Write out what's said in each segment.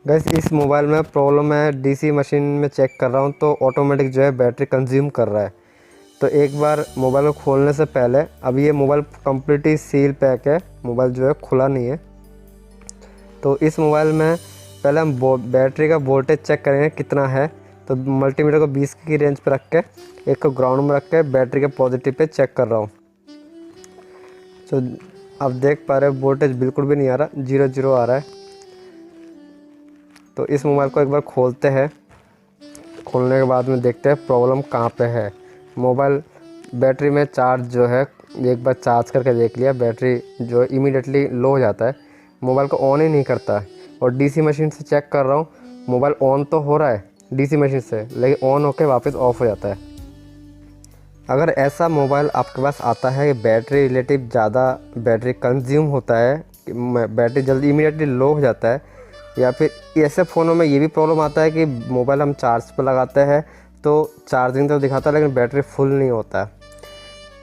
Gas इस mobile में problem है, डीसी मशीन में चेक कर रहा हूँ तो ऑटोमेटिक जो है बैटरी कंज्यूम कर रहा है। तो एक बार मोबाइल को खोलने से पहले, अब ये मोबाइल कम्प्लीटली सील पैक है, मोबाइल जो है खुला नहीं है। तो इस मोबाइल में पहले हम बैटरी का वोल्टेज चेक करेंगे कितना है। तो मल्टीमीटर को 20 की रेंज पर रख के, एक को ग्राउंड में रख के बैटरी के पॉजिटिव पे चेक कर रहा हूँ। तो आप देख पा रहे हो वोल्टेज बिल्कुल भी नहीं आ रहा, 0 आ रहा है। तो इस मोबाइल को एक बार खोलते हैं, खोलने के बाद में देखते हैं प्रॉब्लम कहाँ पे है। मोबाइल बैटरी में चार्ज जो है, एक बार चार्ज करके देख लिया, बैटरी जो है इमीडिएटली लो हो जाता है, मोबाइल को ऑन ही नहीं करता है। और डीसी मशीन से चेक कर रहा हूँ, मोबाइल ऑन तो हो रहा है डीसी मशीन से, लेकिन ऑन होकर वापस ऑफ हो जाता है। अगर ऐसा मोबाइल आपके पास आता है कि बैटरी रिलेटिव ज़्यादा बैटरी कंज्यूम होता है, बैटरी जल्दी इमीडिएटली लो हो जाता है, या फिर ऐसे फ़ोनों में ये भी प्रॉब्लम आता है कि मोबाइल हम चार्ज पर लगाते हैं तो चार्जिंग तो दिखाता है लेकिन बैटरी फुल नहीं होता है।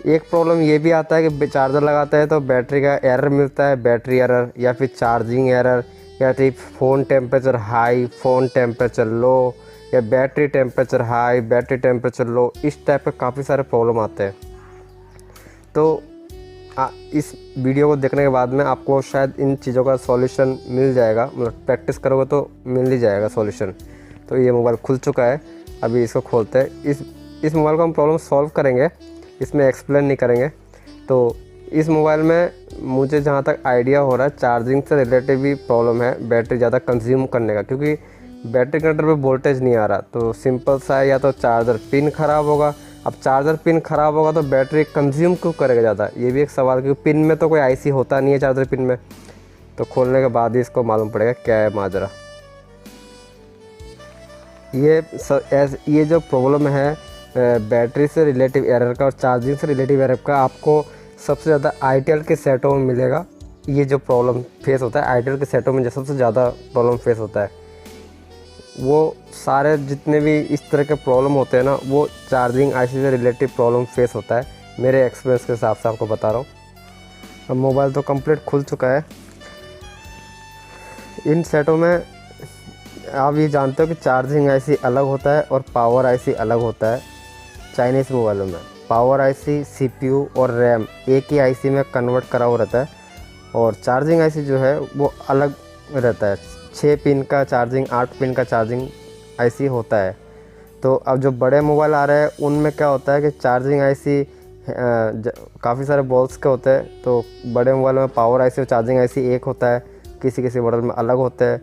एक प्रॉब्लम ये भी आता है कि चार्जर लगाते हैं तो बैटरी का एरर मिलता है, बैटरी एरर या फिर चार्जिंग एरर, या फिर phone temperature high, phone temperature low, या battery temperature high, battery temperature low, इस टाइप के काफ़ी सारे प्रॉब्लम आते हैं। तो इस वीडियो को देखने के बाद में आपको शायद इन चीज़ों का सॉल्यूशन मिल जाएगा, मतलब प्रैक्टिस करोगे तो मिल ही जाएगा सॉल्यूशन। तो ये मोबाइल खुल चुका है, अभी इसको खोलते हैं। इस मोबाइल को हम प्रॉब्लम सॉल्व करेंगे, इसमें एक्सप्लेन नहीं करेंगे। तो इस मोबाइल में मुझे जहाँ तक आइडिया हो रहा है चार्जिंग से रिलेटिव भी प्रॉब्लम है, बैटरी ज़्यादा कंज्यूम करने का, क्योंकि बैटरी कनेक्टर पे वोल्टेज नहीं आ रहा। तो सिंपल सा है, या तो चार्जर पिन ख़राब होगा। अब चार्जर पिन ख़राब होगा तो बैटरी कंज्यूम क्यों करेगा ज़्यादा, ये भी एक सवाल, क्योंकि पिन में तो कोई आईसी होता नहीं है चार्जर पिन में। तो खोलने के बाद ही इसको मालूम पड़ेगा क्या है माजरा। ये जो प्रॉब्लम है बैटरी से रिलेटिव एरर का और चार्जिंग से रिलेटिव एरर का, आपको सबसे ज़्यादा आईटेल के सेटों में मिलेगा। ये जो प्रॉब्लम फेस होता है आईटेल के सेटों में, जो सबसे ज़्यादा प्रॉब्लम फेस होता है, वो सारे जितने भी इस तरह के प्रॉब्लम होते हैं ना, वो चार्जिंग आईसी से रिलेटिव प्रॉब्लम फेस होता है, मेरे एक्सपीरियंस के हिसाब से आपको बता रहा हूँ। अब मोबाइल तो कंप्लीट खुल चुका है। इन सेटों में आप ये जानते हो कि चार्जिंग आईसी अलग होता है और पावर आईसी अलग होता है। चाइनीज़ मोबाइलों में पावर आईसी, सीपीयू और रैम एक ही आईसी में कन्वर्ट करा हुआ रहता है, और चार्जिंग आईसी जो है वो अलग रहता है। 6 पिन का चार्जिंग, 8 पिन का चार्जिंग आईसी होता है। तो अब जो बड़े मोबाइल आ रहे हैं उनमें क्या होता है कि चार्जिंग आईसी काफ़ी सारे बॉल्स के होते हैं। तो बड़े मोबाइल में पावर आईसी और चार्जिंग आईसी एक होता है, किसी किसी मॉडल में अलग होते हैं।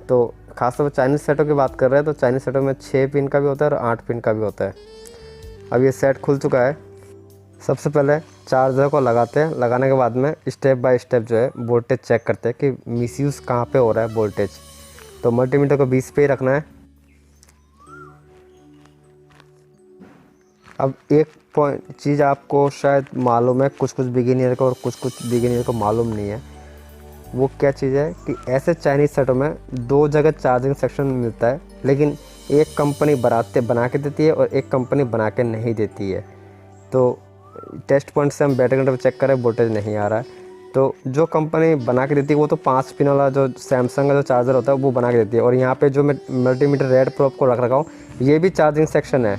तो खासतौर पर चाइनीज़ सेटों की बात कर रहे हैं तो चाइनीज़ सेटों में 6 पिन का भी होता है और 8 पिन का भी होता है। अब ये सेट खुल चुका है। सबसे पहले चार्जर को लगाते हैं, लगाने के बाद में स्टेप बाय स्टेप जो है वोल्टेज चेक करते हैं कि मिसयूज़ कहाँ पे हो रहा है वोल्टेज। तो मल्टीमीटर को 20 पे ही रखना है। अब एक चीज़ आपको शायद मालूम है, कुछ बिगिनियर को और कुछ बिगिनियर को मालूम नहीं है। वो क्या चीज़ है कि ऐसे चाइनीज़ सेटों में 2 जगह चार्जिंग सेक्शन मिलता है, लेकिन एक कंपनी बना के देती है और एक कंपनी बना के नहीं देती है। तो टेस्ट पॉइंट से हम बैटरी कंट्रोल चेक करें, वोल्टेज नहीं आ रहा है। तो जो कंपनी बना के देती है वो तो 5 पिन वाला जो सैमसंग का जो चार्जर होता है वो बना के देती है। और यहाँ पे जो मैं मल्टीमीटर रेड प्रोब को रख रखा हूँ, ये भी चार्जिंग सेक्शन है,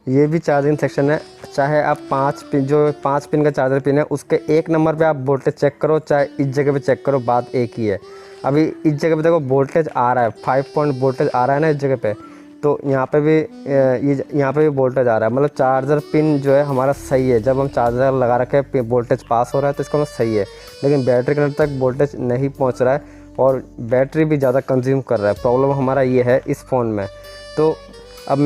ये भी चार्जिंग सेक्शन है। चाहे आप 5 पिन का चार्जर पिन है उसके 1 नंबर पे आप वोल्टेज चेक करो, चाहे इस जगह पे चेक करो, बात एक ही है। अभी इस जगह पे देखो वोल्टेज आ रहा है, 5 पॉइंट वोल्टेज आ रहा है ना इस जगह पे, तो यहाँ पे भी यहाँ पे भी वोल्टेज आ रहा है। मतलब चार्जर पिन जो है हमारा सही है, जब हम चार्जर लगा रखे वोल्टेज पास हो रहा है तो इसका मतलब सही है। लेकिन बैटरी कनेक्टर तक वोल्टेज नहीं पहुँच रहा है और बैटरी भी ज़्यादा कंज्यूम कर रहा है। प्रॉब्लम हमारा ये है इस फ़ोन में। तो अब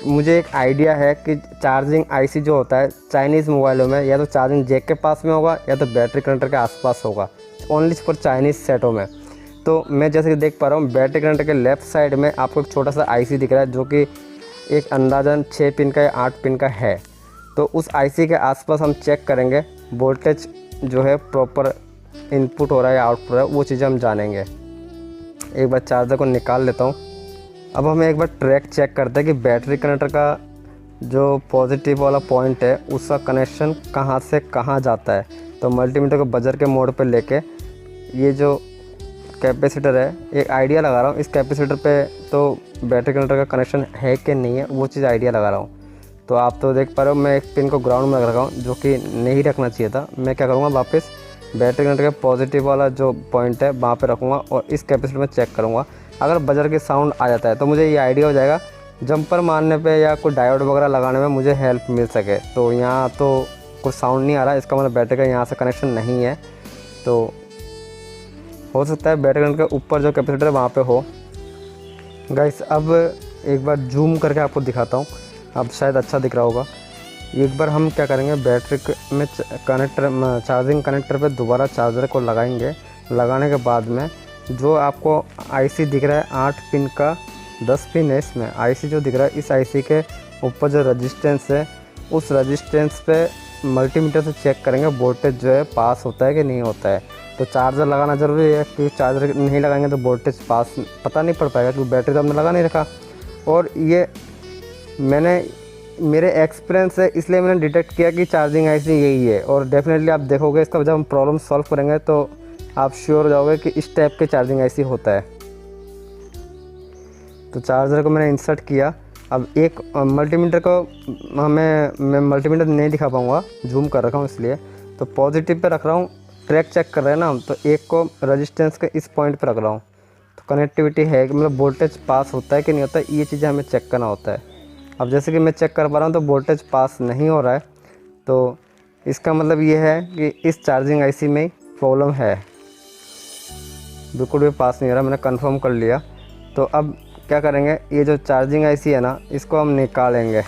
मुझे एक आइडिया है कि चार्जिंग आईसी जो होता है चाइनीज़ मोबाइलों में, या तो चार्जिंग जैक के पास में होगा या तो बैटरी कनेक्टर के आसपास होगा, ओनली फॉर चाइनीज़ सेटों में। तो मैं जैसे कि देख पा रहा हूँ बैटरी कनेक्टर के लेफ़्ट साइड में आपको एक छोटा सा आईसी दिख रहा है, जो कि एक अंदाज़न 6 पिन का या 8 पिन का है। तो उस आईसी के आसपास हम चेक करेंगे वोल्टेज जो है प्रॉपर इनपुट हो रहा है या आउटपुट हो रहा है, वो चीज़ें हम जानेंगे। एक बार चार्जर को निकाल लेता हूँ। अब हम एक बार ट्रैक चेक करते हैं कि बैटरी कनेक्टर का जो पॉजिटिव वाला पॉइंट है उसका कनेक्शन कहाँ से कहाँ जाता है। तो मल्टीमीटर को बजर के मोड पर लेके ये जो कैपेसिटर है, एक आइडिया लगा रहा हूँ इस कैपेसिटर पे तो बैटरी कनेक्टर का कनेक्शन है कि नहीं है, वो चीज़ आइडिया लगा रहा हूँ। तो आप तो देख पा रहे हो मैं एक पिन को ग्राउंड में रखा हूँ, जो कि नहीं रखना चाहिए था। मैं क्या करूँगा, वापस बैटरी कनेक्टर का पॉजिटिव वाला जो पॉइंट है वहाँ पे रखूँगा और इस कैपेसिटर में चेक करूँगा। अगर बजर के साउंड आ जाता है तो मुझे ये आइडिया हो जाएगा, जंपर मारने पे या कोई डायोड वगैरह लगाने में मुझे हेल्प मिल सके। तो यहाँ तो कुछ साउंड नहीं आ रहा, इसका मतलब बैटरी का यहाँ से कनेक्शन नहीं है। तो हो सकता है बैटरी कनेक्टर के ऊपर जो कैपेसिटर है वहाँ पे हो। गाइस अब एक बार जूम करके आपको दिखाता हूँ, अब शायद अच्छा दिख रहा होगा। एक बार हम क्या करेंगे, बैटरी में कनेक्टर चार्जिंग कनेक्टर पे दोबारा चार्जर को लगाएंगे। लगाने के बाद में जो आपको आईसी दिख रहा है 8 पिन का 10 पिन है, इसमें आईसी जो दिख रहा है, इस आईसी के ऊपर जो रेजिस्टेंस है उस रेजिस्टेंस पे मल्टीमीटर से चेक करेंगे वोल्टेज जो है पास होता है कि नहीं होता है। तो चार्जर लगाना ज़रूरी है, क्योंकि चार्जर नहीं लगाएंगे तो वोल्टेज पास पता नहीं पड़ पाएगा, क्योंकि बैटरी तो हमने लगा नहीं रखा। और ये मेरे एक्सपीरियंस है, इसलिए मैंने डिटेक्ट किया कि चार्जिंग आईसी यही है। और डेफिनेटली आप देखोगे इसका जब हम प्रॉब्लम सॉल्व करेंगे तो आप श्योर हो जाओगे कि इस टाइप के चार्जिंग आईसी होता है। तो चार्जर को मैंने इंसर्ट किया। अब एक मल्टीमीटर को मैं मल्टीमीटर नहीं दिखा पाऊँगा, जूम कर रखा हूँ इसलिए। तो पॉजिटिव पे रख रहा हूँ, ट्रैक चेक कर रहे हैं ना हम, तो एक को रेजिस्टेंस के इस पॉइंट पे रख रहा हूँ। तो कनेक्टिविटी है कि मतलब वोल्टेज पास होता है कि नहीं होता है, ये चीज़ें हमें चेक करना होता है। अब जैसे कि मैं चेक कर पा रहा हूँ तो वोल्टेज पास नहीं हो रहा है, तो इसका मतलब ये है कि इस चार्जिंग आईसी में प्रॉब्लम है, बिल्कुल भी पास नहीं हो रहा। मैंने कंफर्म कर लिया। तो अब क्या करेंगे, ये जो चार्जिंग आईसी है ना, इसको हम निकालेंगे।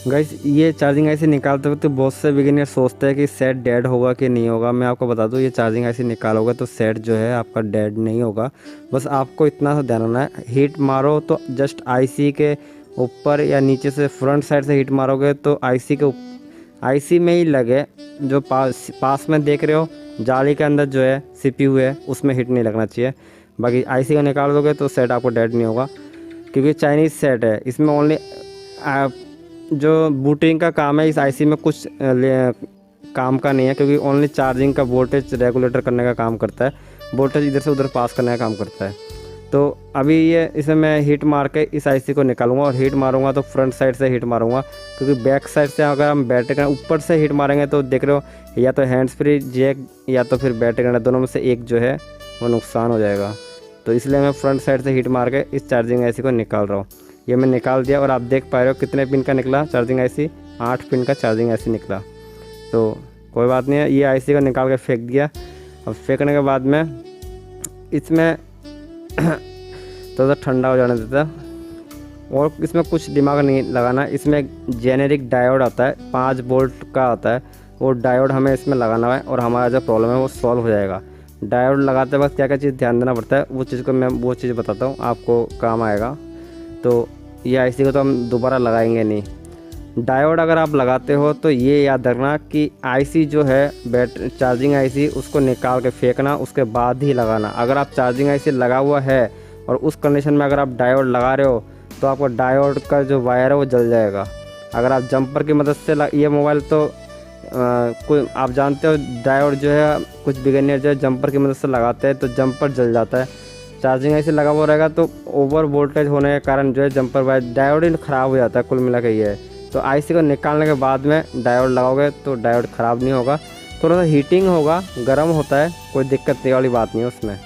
गाइस ये चार्जिंग आईसी निकालते वक्त बहुत से बिगिनर सोचते हैं कि सेट डेड होगा कि नहीं होगा। मैं आपको बता दूं, ये चार्जिंग आईसी निकालोगे तो सेट जो है आपका डेड नहीं होगा। बस आपको इतना सा ध्यान रखना है, हीट मारो तो जस्ट आईसी के ऊपर या नीचे से फ्रंट साइड से हीट मारोगे तो आईसी में ही लगे। जो पास में देख रहे हो जाली के अंदर जो है सीपीयू है, उसमें हीट नहीं लगना चाहिए। बाकी आईसी का निकाल दोगे तो सेट आपको डेड नहीं होगा, क्योंकि चाइनीज़ सेट है। इसमें ओनली जो बूटिंग का काम है, इस आईसी में कुछ काम का नहीं है, क्योंकि ओनली चार्जिंग का वोल्टेज रेगुलेटर करने का काम करता है, वोल्टेज इधर से उधर पास करने का काम करता है। तो अभी ये इसे मैं हीट मार के इस आईसी को निकालूंगा, और हीट मारूंगा तो फ्रंट साइड से हीट मारूंगा, क्योंकि बैक साइड से अगर हम बैटरी का ऊपर से हीट मारेंगे तो देख रहे हो या तो हैंड्स फ्री जैक या तो फिर बैटरी का, दोनों में से एक जो है वो नुकसान हो जाएगा। तो इसलिए मैं फ्रंट साइड से हीट मार के इस चार्जिंग आईसी को निकाल रहा हूँ। ये मैं निकाल दिया और आप देख पा रहे हो कितने पिन का निकला चार्जिंग आईसी, 8 पिन का चार्जिंग आईसी निकला। तो कोई बात नहीं है, ये आईसी को निकाल के फेंक दिया। अब फेंकने के बाद में इसमें थोड़ा सा ठंडा हो जाने देता, और इसमें कुछ दिमाग नहीं लगाना। इसमें एक जेनेरिक डायोड आता है, 5 वोल्ट का आता है, वो डायोड हमें इसमें लगाना है और हमारा जो प्रॉब्लम है वो सॉल्व हो जाएगा। डायोड लगाते वक्त क्या क्या चीज़ ध्यान देना पड़ता है, वो चीज़ को मैं बताता हूँ, आपको काम आएगा। तो ये आईसी को तो हम दोबारा लगाएंगे नहीं। डायोड अगर आप लगाते हो तो ये याद रखना कि आईसी जो है बैटरी चार्जिंग आईसी, उसको निकाल के फेंकना, उसके बाद ही लगाना। अगर आप चार्जिंग आईसी लगा हुआ है और उस कंडीशन में अगर आप डायोड लगा रहे हो तो आपको डायोड का जो वायर है वो जल जाएगा। अगर आप जंपर की मदद से ये मोबाइल तो कोई आप जानते हो डायोड जो है कुछ बिगिनर जो है जंपर की मदद से लगाते हैं तो जंपर जल जाता है। चार्जिंग ऐसे लगा हुआ रहेगा तो ओवर वोल्टेज होने के कारण जो है जंपर वायर डायोड ही ख़राब हो जाता है, कुल मिला के ये है। तो आईसी को निकालने के बाद में डायोड लगाओगे तो डायोड ख़राब नहीं होगा, थोड़ा सा हीटिंग होगा, गर्म होता है, कोई दिक्कत नहीं वाली बात नहीं है उसमें।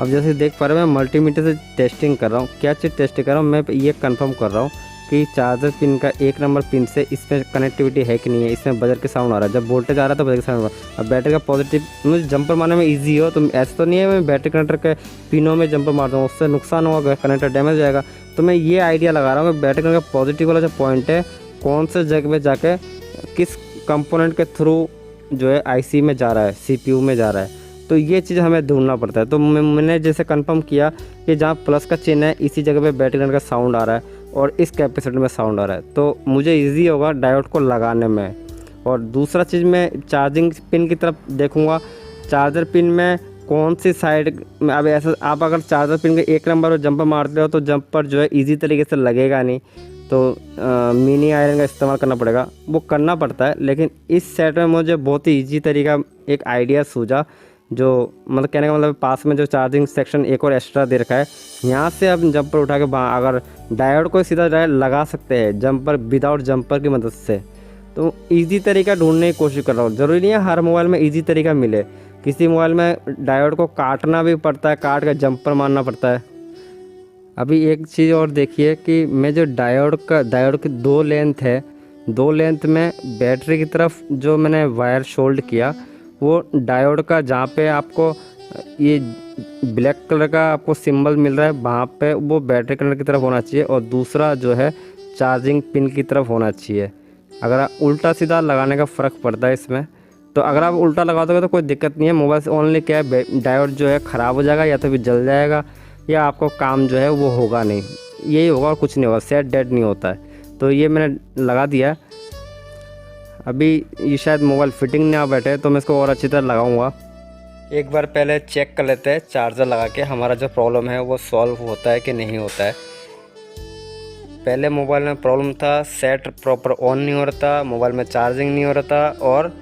अब जैसे देख पा रहे हो मैं मल्टीमीटर से टेस्टिंग कर रहा हूँ। क्या चीज़ टेस्ट कर रहा हूँ, मैं ये कंफर्म कर रहा हूँ कि चार्जर पिन का 1 नंबर पिन से इसमें कनेक्टिविटी है कि नहीं है। इसमें बजर के साउंड आ रहा है, जब वोल्टेज आ रहा है तो बजर के साउंड आ रहा है। अब बैटरी का पॉजिटिव मुझे जंपर मारने में इजी हो, तो ऐसा तो नहीं है मैं बैटरी कनेक्टर के पिनों में जंपर मार दूँ, उससे नुकसान होगा, कनेक्टर डैमेज हो जाएगा। तो मैं ये आइडिया लगा रहा हूँ कि बैटरी कनेक्टर का पॉजिटिव वाला जो पॉइंट है कौन से जगह में जाके किस कंपोनेंट के थ्रू जो है आईसी में जा रहा है, सीपीयू में जा रहा है। तो ये चीज़ हमें ढूंढना पड़ता है। तो मैंने जैसे कंफर्म किया कि जहाँ प्लस का चिन्ह है इसी जगह पे बैटरी कनेक्टर का साउंड आ रहा है और इस कैपेसिटर में साउंड आ रहा है, तो मुझे इजी होगा डायोड को लगाने में। और दूसरा चीज़ मैं चार्जिंग पिन की तरफ देखूँगा, चार्जर पिन में कौन सी साइड में। अब ऐसा आप अगर चार्जर पिन के 1 नंबर पर जंपर मारते हो तो जंपर जो है ईजी तरीके से लगेगा नहीं, तो मिनी आयरन का इस्तेमाल करना पड़ेगा। वो करना पड़ता है, लेकिन इस सेट में मुझे बहुत ही ईजी तरीका एक आइडिया सूझा जो मतलब कहने का मतलब पास में जो चार्जिंग सेक्शन एक और एक्स्ट्रा दे रखा है, यहाँ से आप जंपर उठा के अगर डायोड को सीधा डायरेक्ट लगा सकते हैं जंपर विदाउट जंपर की मदद से। तो इजी तरीका ढूंढने की कोशिश कर रहा हूँ। ज़रूरी नहीं है हर मोबाइल में इजी तरीका मिले, किसी मोबाइल में डायोड को काटना भी पड़ता है, काट कर जंपर मारना पड़ता है। अभी एक चीज़ और देखिए कि मैं जो डायोड की 2 लेंथ है, 2 लेंथ में बैटरी की तरफ जो मैंने वायर शोल्ड किया, वो डायोड का जहाँ पे आपको ये ब्लैक कलर का आपको सिंबल मिल रहा है वहाँ पे वो बैटरी कलर की तरफ होना चाहिए, और दूसरा जो है चार्जिंग पिन की तरफ होना चाहिए। अगर आप उल्टा सीधा लगाने का फ़र्क पड़ता है इसमें। तो अगर आप उल्टा लगा दोगे तो कोई दिक्कत नहीं है, मोबाइल से ओनली क्या है डायोड जो है ख़राब हो जाएगा, या तो फिर जल जाएगा, या आपको काम जो है वो होगा नहीं, यही होगा और कुछ नहीं होगा, सेट डेड नहीं होता है। तो ये मैंने लगा दिया। अभी ये शायद मोबाइल फिटिंग नहीं आ बैठे, तो मैं इसको और अच्छी तरह लगाऊंगा। एक बार पहले चेक कर लेते हैं चार्जर लगा के हमारा जो प्रॉब्लम है वो सॉल्व होता है कि नहीं होता है। पहले मोबाइल में प्रॉब्लम था, सेट प्रॉपर ऑन नहीं हो रहा था, मोबाइल में चार्जिंग नहीं हो रहा था, और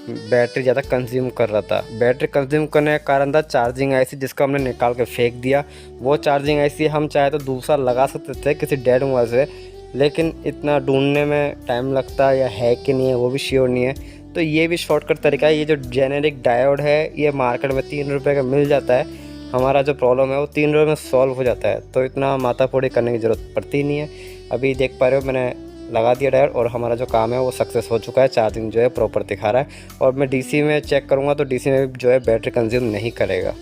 बैटरी ज़्यादा कंज्यूम कर रहा था। बैटरी कंज्यूम करने का कारण था चार्जिंग आईसी, जिसको हमने निकाल के फेंक दिया। वो चार्जिंग आईसी हम चाहे तो दूसरा लगा सकते थे किसी डेड मोबाइल से, लेकिन इतना ढूंढने में टाइम लगता है, या है कि नहीं है वो भी श्योर नहीं है। तो ये भी शॉर्टकट तरीका है। ये जो जेनेरिक डायोड है ये मार्केट में 3 रुपये का मिल जाता है। हमारा जो प्रॉब्लम है वो 3 रुपये में सॉल्व हो जाता है, तो इतना माथापौड़ी करने की ज़रूरत पड़ती नहीं है। अभी देख पा रहे हो मैंने लगा दिया डायोड, और हमारा जो काम है वो सक्सेस हो चुका है। चार्जिंग जो है प्रॉपर दिखा रहा है, और मैं डीसी में चेक करूँगा तो डीसी में जो है बैटरी कंज्यूम नहीं करेगा।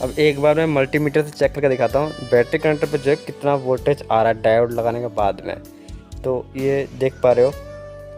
अब एक बार मैं मल्टीमीटर से चेक करके दिखाता हूँ बैटरी कनेक्टर पे जो है कितना वोल्टेज आ रहा है डायोड लगाने के बाद में। तो ये देख पा रहे हो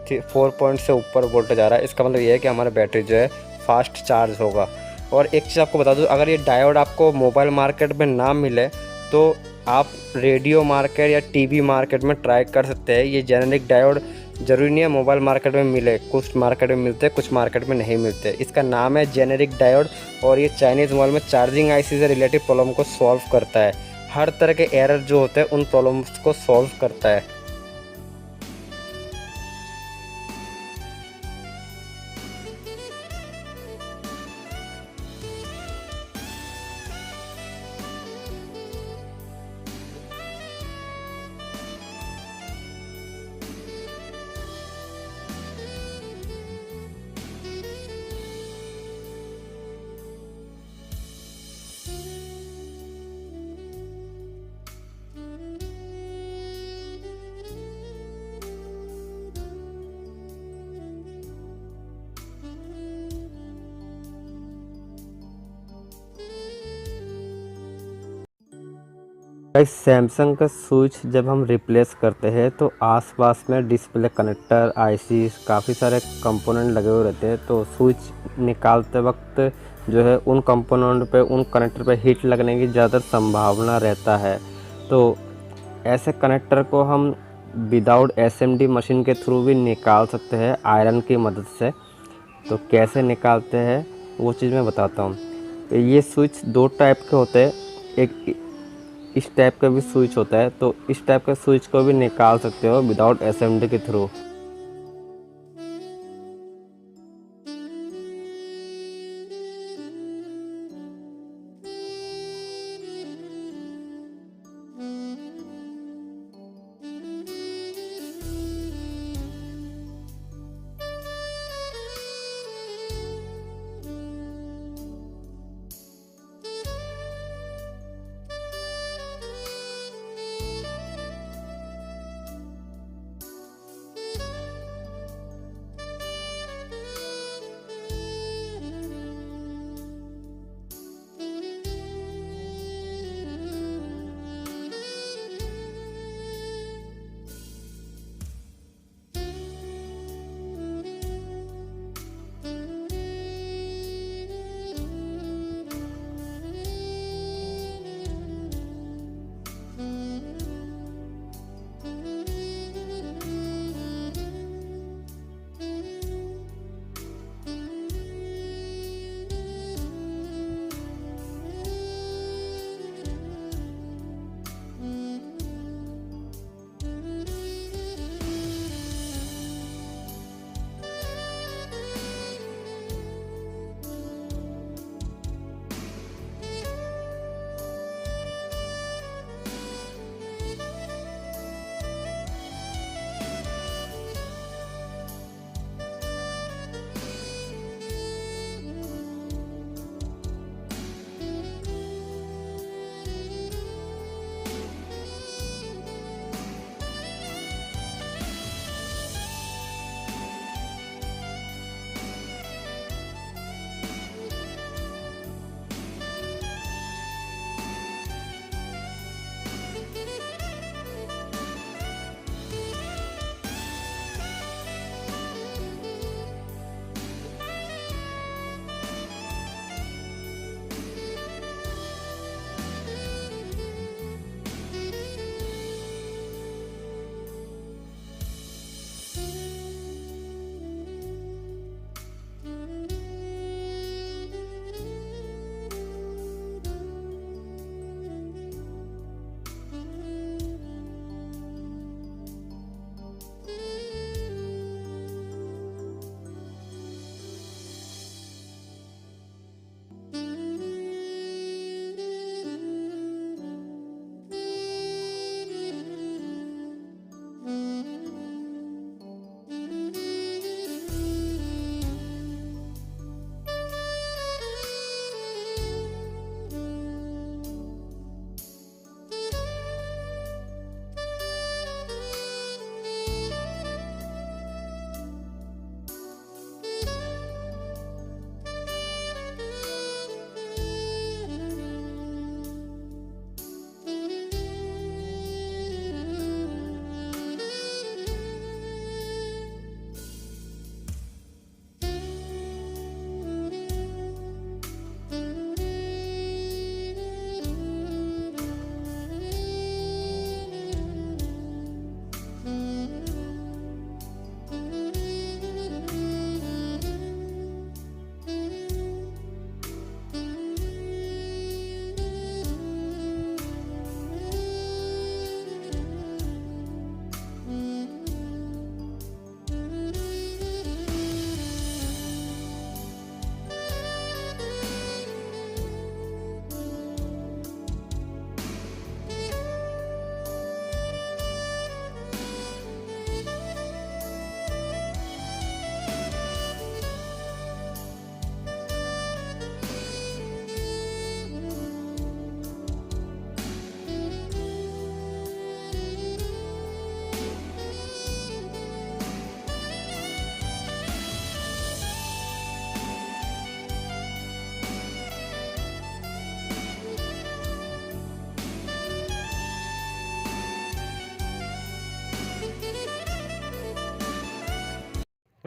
4 पॉइंट से ऊपर वोल्टेज आ रहा है। इसका मतलब ये है कि हमारा बैटरी जो है फास्ट चार्ज होगा। और एक चीज़ आपको बता दूँ, अगर ये डायोड आपको मोबाइल मार्केट में ना मिले तो आप रेडियो मार्केट या टीवी मार्केट में ट्राई कर सकते हैं। ये जेनेरिक डायोड ज़रूरी नहीं है मोबाइल मार्केट में मिले, कुछ मार्केट में मिलते हैं, कुछ मार्केट में नहीं मिलते। इसका नाम है जेनेरिक डायोड, और ये चाइनीज़ मोबाइल में चार्जिंग आईसी से रिलेटेड प्रॉब्लम को सॉल्व करता है। हर तरह के एरर जो होते हैं उन प्रॉब्लम्स को सॉल्व करता है। गाइस सैमसंग का स्विच जब हम रिप्लेस करते हैं तो आसपास में डिस्प्ले कनेक्टर आईसी काफ़ी सारे कंपोनेंट लगे हुए रहते हैं। तो स्विच निकालते वक्त जो है उन कंपोनेंट पे, उन कनेक्टर पे हीट लगने की ज़्यादा संभावना रहता है। तो ऐसे कनेक्टर को हम विदाउट एसएमडी मशीन के थ्रू भी निकाल सकते हैं आयरन की मदद से। तो कैसे निकालते हैं वो चीज़ मैं बताता हूँ। तो ये स्विच 2 टाइप के होते हैं, एक इस टाइप का भी स्विच होता है। तो इस टाइप का स्विच को भी निकाल सकते हो विदाउट एसएमडी के थ्रू।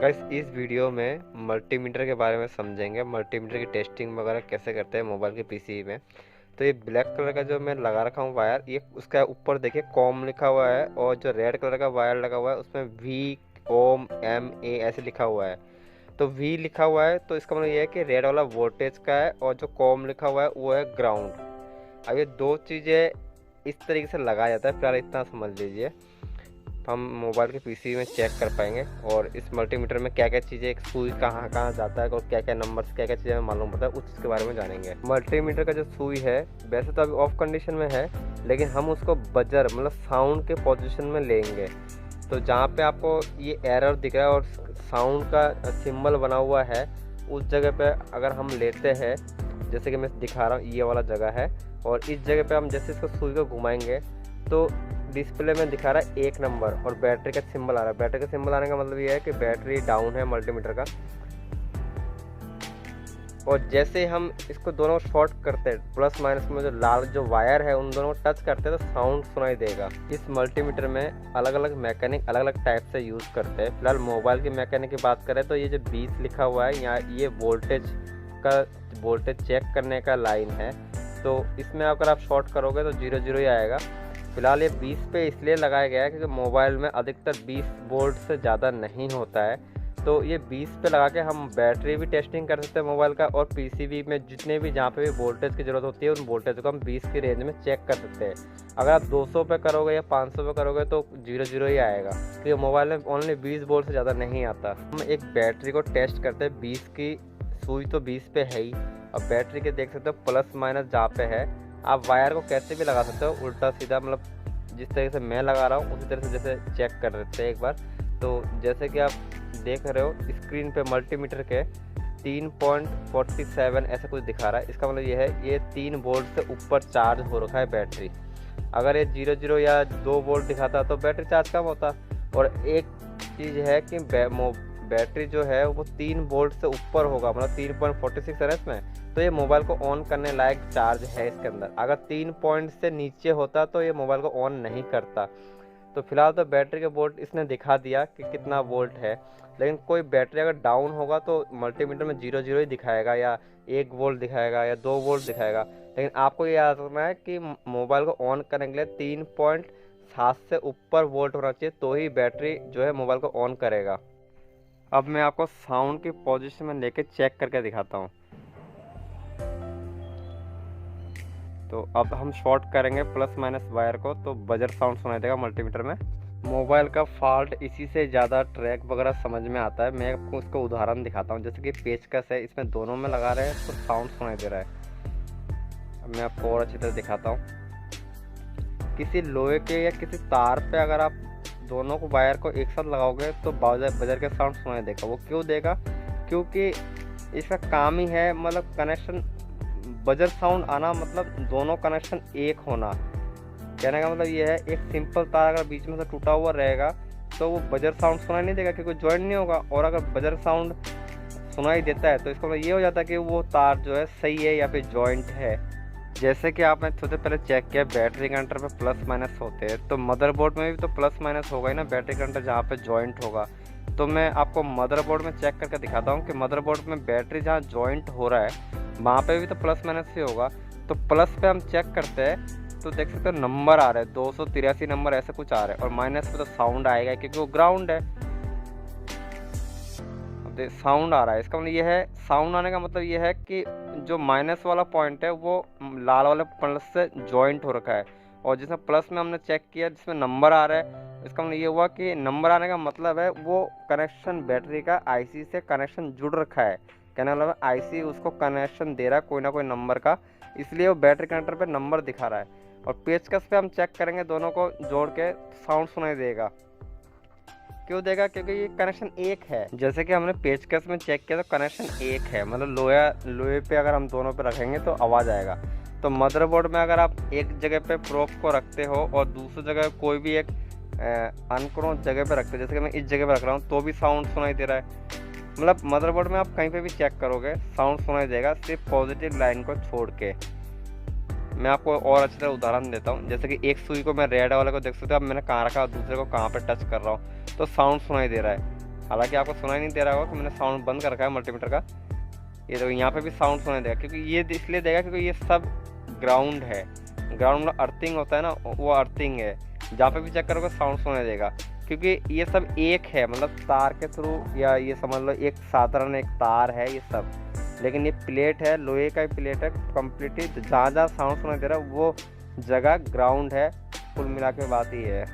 गाइस इस वीडियो में मल्टीमीटर के बारे में समझेंगे, मल्टीमीटर की टेस्टिंग वगैरह कैसे करते हैं मोबाइल के पीसी में। तो ये ब्लैक कलर का जो मैं लगा रखा हूँ वायर, ये उसका ऊपर देखिए कॉम लिखा हुआ है, और जो रेड कलर का वायर लगा हुआ है उसमें वी ओम एम ए ऐसे लिखा हुआ है। तो वी लिखा हुआ है तो इसका मतलब ये है कि रेड वाला वोल्टेज का है, और जो कॉम लिखा हुआ है वो है ग्राउंड। अब ये दो चीज़ें इस तरीके से लगाया जाता है, फिलहाल इतना समझ लीजिए। हम मोबाइल के पीसी में चेक कर पाएंगे, और इस मल्टीमीटर में क्या क्या चीज़ें, एक सुई कहाँ कहाँ जाता है और क्या क्या नंबर्स क्या क्या चीज़ें हमें मालूम पड़ता है, उस चीज़ के बारे में जानेंगे। मल्टीमीटर का जो सुई है वैसे तो अभी ऑफ कंडीशन में है, लेकिन हम उसको बजर मतलब साउंड के पोजीशन में लेंगे। तो जहाँ पे आपको ये एरर दिख रहा है और साउंड का सिंबल बना हुआ है, उस जगह पे अगर हम लेते हैं, जैसे कि मैं दिखा रहा हूँ ये वाला जगह है, और इस जगह पे हम जैसे इसको सुई को घुमाएंगे तो डिस्प्ले में दिखा रहा है 1 नंबर और बैटरी का सिंबल आ रहा है। बैटरी का सिंबल आने का मतलब ये है कि बैटरी डाउन है मल्टीमीटर का। और जैसे हम इसको दोनों शॉर्ट करते हैं, प्लस माइनस में जो लाल जो वायर है उन दोनों को टच करते हैं तो साउंड सुनाई देगा। इस मल्टीमीटर में अलग अलग मैकेनिक अलग अलग टाइप से यूज़ करते हैं। फिलहाल मोबाइल की मैकेनिक की बात करें तो ये जो 20 लिखा हुआ है यहाँ, ये वोल्टेज चेक करने का लाइन है। तो इसमें अगर आप शॉर्ट करोगे तो 0 ही आएगा। फिलहाल ये 20 पे इसलिए लगाया गया है क्योंकि मोबाइल में अधिकतर 20 वोल्ट से ज़्यादा नहीं होता है। तो ये 20 पे लगा के हम बैटरी भी टेस्टिंग कर सकते हैं मोबाइल का, और पीसीबी में जितने भी जहाँ पे भी वोल्टेज की ज़रूरत होती है उन वोल्टेज को हम 20 की रेंज में चेक कर सकते हैं। अगर आप 200 पे करोगे या 500 पे करोगे तो 0 ही आएगा, क्योंकि मोबाइल में ओनली 20 वोल्ट से ज़्यादा नहीं आता। हम एक बैटरी को टेस्ट करते हैं, 20 की सुई तो 20 पे है ही, और बैटरी के देख सकते हो प्लस माइनस जहाँ पे है। आप वायर को कैसे भी लगा सकते हो, उल्टा सीधा, मतलब जिस तरीके से मैं लगा रहा हूँ उसी तरह से जैसे चेक कर लेते हैं एक बार। तो जैसे कि आप देख रहे हो स्क्रीन पे मल्टीमीटर के 3.47 ऐसा कुछ दिखा रहा है। इसका मतलब ये है ये 3 वोल्ट से ऊपर चार्ज हो रखा है बैटरी। अगर ये 0 या 2 वोल्ट दिखाता तो बैटरी चार्ज कम होता। और एक चीज़ है कि बैटरी जो है वो 3 वोल्ट से ऊपर होगा, मतलब 3.46 है ना इसमें, तो ये मोबाइल को ऑन करने लायक चार्ज है इसके अंदर। अगर 3 पॉइंट से नीचे होता तो ये मोबाइल को ऑन नहीं करता। तो फिलहाल तो बैटरी के वोल्ट इसने दिखा दिया कि कितना वोल्ट है, लेकिन कोई बैटरी अगर डाउन होगा तो मल्टीमीटर में 0 ही दिखाएगा, या 1 वोल्ट दिखाएगा, या 2 वोल्ट दिखाएगा। लेकिन आपको ये याद रखना है कि मोबाइल को ऑन करने के लिए 3.7 से ऊपर वोल्ट होना चाहिए, तो ही बैटरी जो है मोबाइल को ऑन करेगा। अब मैं आपको साउंड की पोजीशन में लेके चेक करके दिखाता हूँ। तो अब हम शॉर्ट करेंगे प्लस माइनस वायर को तो बजर साउंड सुनाई देगा मल्टीमीटर में। मोबाइल का फॉल्ट इसी से ज़्यादा ट्रैक वगैरह समझ में आता है। मैं आपको उसका उदाहरण दिखाता हूँ। जैसे कि पेचकस है, इसमें दोनों में लगा रहे हैं तो साउंड सुनाई दे रहा है। अब मैं आपको और अच्छी तरह दिखाता हूँ। किसी लोहे के या किसी तार पे अगर आप दोनों को वायर को एक साथ लगाओगे तो बजर के साउंड सुनाई देगा। वो क्यों देगा? क्योंकि इसका काम ही है, मतलब कनेक्शन बजर साउंड आना मतलब दोनों कनेक्शन एक होना। कहने का मतलब ये है, एक सिंपल तार अगर बीच में से टूटा हुआ रहेगा तो वो बजर साउंड सुनाई नहीं देगा क्योंकि ज्वाइंट नहीं होगा। और अगर बजर साउंड सुनाई देता है तो इसका मतलब ये हो जाता है कि वो तार जो है सही है या फिर जॉइंट है। जैसे कि आपने थोड़ी देर पहले चेक किया बैटरी कंडक्टर पे प्लस माइनस होते हैं, तो मदरबोर्ड में भी तो प्लस माइनस होगा ही ना, बैटरी कंडक्टर जहाँ पे जॉइंट होगा। तो मैं आपको मदरबोर्ड में चेक करके दिखाता हूँ कि मदरबोर्ड में बैटरी जहाँ जॉइंट हो रहा है वहाँ पे भी तो प्लस माइनस ही होगा। तो प्लस पे हम चेक करते हैं तो देख सकते हो नंबर आ रहे हैं 283 नंबर ऐसे कुछ आ रहे हैं, और माइनस पे तो साउंड आएगा क्योंकि वो ग्राउंड है। साउंड आ रहा है, इसका मतलब ये है, साउंड आने का मतलब ये है कि जो माइनस वाला पॉइंट है वो लाल वाले प्लस से जॉइंट हो रखा है, और जिसमें प्लस में हमने चेक किया जिसमें नंबर आ रहा है, इसका मतलब ये हुआ कि नंबर आने का मतलब है वो कनेक्शन बैटरी का आईसी से कनेक्शन जुड़ रखा है। कहने वाला आईसी उसको कनेक्शन दे रहा है कोई ना कोई नंबर का, इसलिए वो बैटरी कनेक्टर पे नंबर दिखा रहा है। और पेचकस पे हम चेक करेंगे दोनों को जोड़ के, साउंड सुनाई देगा। क्यों देगा? क्योंकि ये कनेक्शन एक है। जैसे कि हमने पेचकस में चेक किया तो कनेक्शन एक है, मतलब लोहे पे अगर हम दोनों पे रखेंगे तो आवाज़ आएगा। तो मदरबोर्ड में अगर आप एक जगह पे प्रोब को रखते हो और दूसरी जगह कोई भी एक अनक्रोन जगह पे रखते हो, जैसे कि मैं इस जगह पे रख रहा हूँ तो भी साउंड सुनाई दे रहा है। मतलब मदरबोर्ड में आप कहीं पे भी चेक करोगे साउंड सुनाई देगा, सिर्फ पॉजिटिव लाइन को छोड़ के। मैं आपको और अच्छी तरह उदाहरण देता हूँ। जैसे कि एक सुई को मैं रेड वाले को देख सकते हो, अब मैंने कहाँ रखा, दूसरे को कहाँ पे टच कर रहा हूँ तो साउंड सुनाई दे रहा है। हालांकि आपको सुनाई नहीं दे रहा होगा कि मैंने साउंड बंद कर रखा है मल्टीमीटर का। ये तो यहाँ पे भी साउंड सुनाई देगा, क्योंकि ये इसलिए देगा क्योंकि ये सब ग्राउंड है। ग्राउंड में अर्थिंग होता है ना, वो अर्थिंग है। जहाँ पे भी चेक करोगे साउंड सुनाई देगा, क्योंकि ये सब एक है, मतलब तार के थ्रू, या ये समझ लो एक साधारण एक तार है ये सब। लेकिन ये प्लेट है, लोहे का ही प्लेट है कम्प्लीटली। जहाँ जहाँ साउंड सुनाई दे रहा है वो जगह ग्राउंड है। कुल मिला के बात ही है।